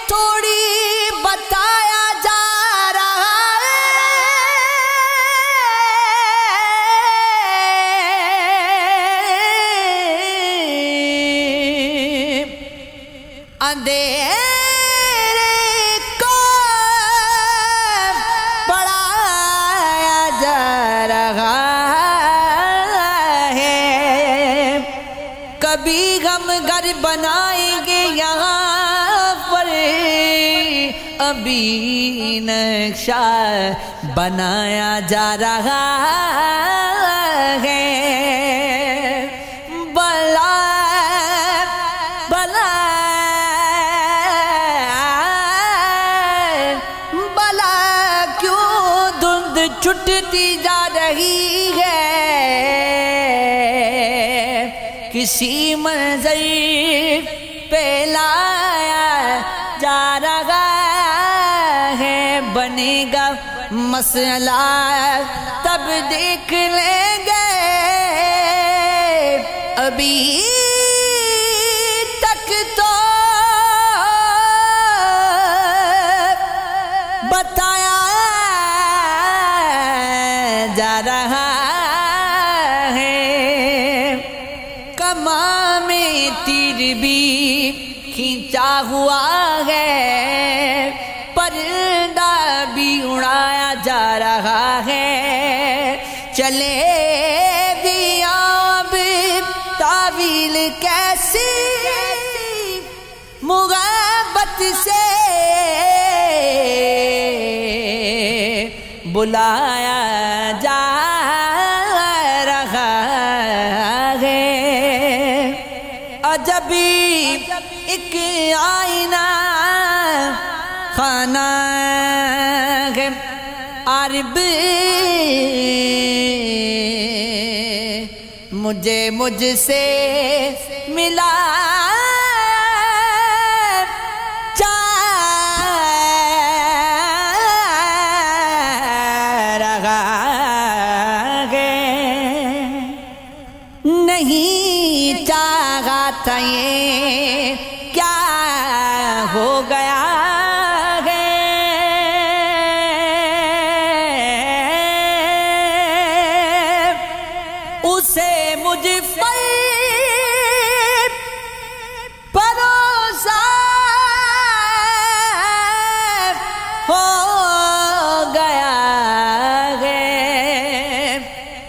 تھوڑی بتایا جا رہا ہے، اندھیرے کو بڑھایا جا رہا ہے، کبھی ہم گھر بنائیں گے یہاں پر، ابھی نقشہ بنایا جا رہا ہے، بلا بلا بلا کیوں دھند چھٹتی جا رہی ہے، کسی منظر پہ لایا جا رہا ہے، بنے گا مسئلہ تب دیکھ لیں گے، ابھی تک تو بتایا جا رہا ہے، کماں میں تیر بھی کھینچا ہوا ہے، پرندہ بھی اڑایا جا رہا ہے، چلے بھی اب تعویل کیسی محبت سے بلایا جا رہا ہے، عجب ایک آئینہ خانہ ہے عرب، مجھ سے ملا جا رہا ہے، نہیں چاہا تھا یہ کیا ہو گیا ہے، اسے مجھ پر بھروسہ ہو گیا ہے،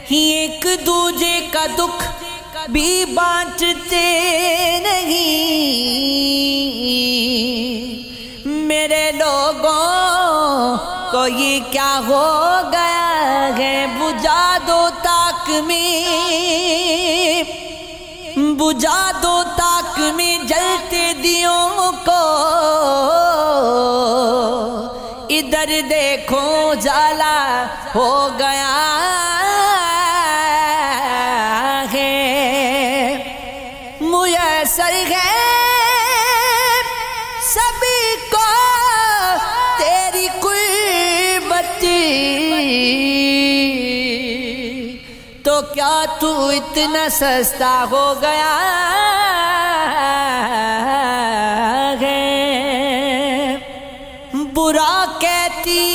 ایک دوجے کا دکھ بھی بانٹتے نہیں، میرے لوگوں کو یہ کیا ہو گیا ہے، بجھا دو تاک میں جلتے دیوں کو، ادھر دیکھو جالا ہو گیا ہے، میسر ہے سبھی کو تیری قربت، تو کیا تو اتنا سستا ہو گیا ہے، برا کہتی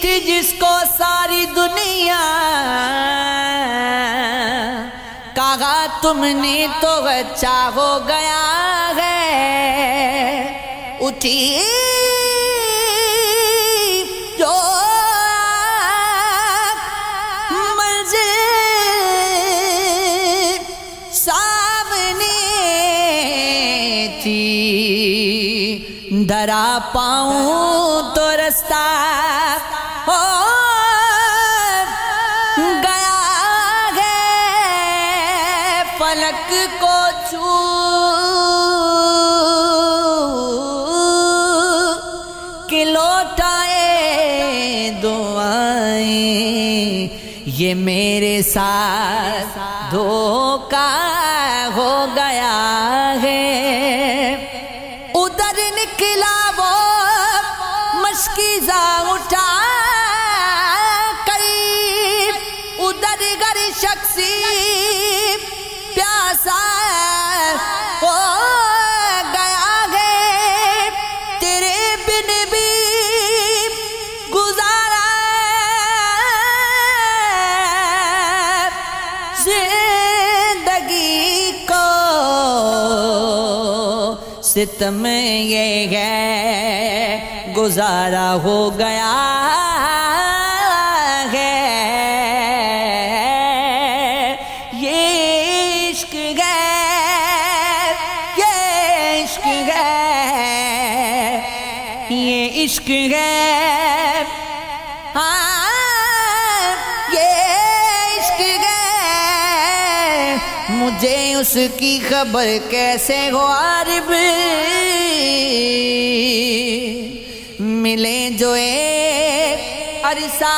تھی جس کو ساری دنیا، کہا تم نے تو اچھا ہو گیا ہے، اٹھی جو دھرا پاؤں تو رستہ ہو گیا ہے، فلک کو چھو کے لوٹائے دعائیں، یہ میرے ساتھ دھوکا ہو گیا ہے، ادھر نکلا وہ مشکیزہ اٹھا قریب، ادھر گر شخصی پیاسا ہو گیا ہے، ستم یہ ہے گزارا ہو گیا ہے، یہ عشق ہے، یہ عشق ہے، یہ عشق ہے، ہاں یہ عشق ہے، مجھے اس کی خبر کیسے ہو عارف، ملے جو ایک عرصہ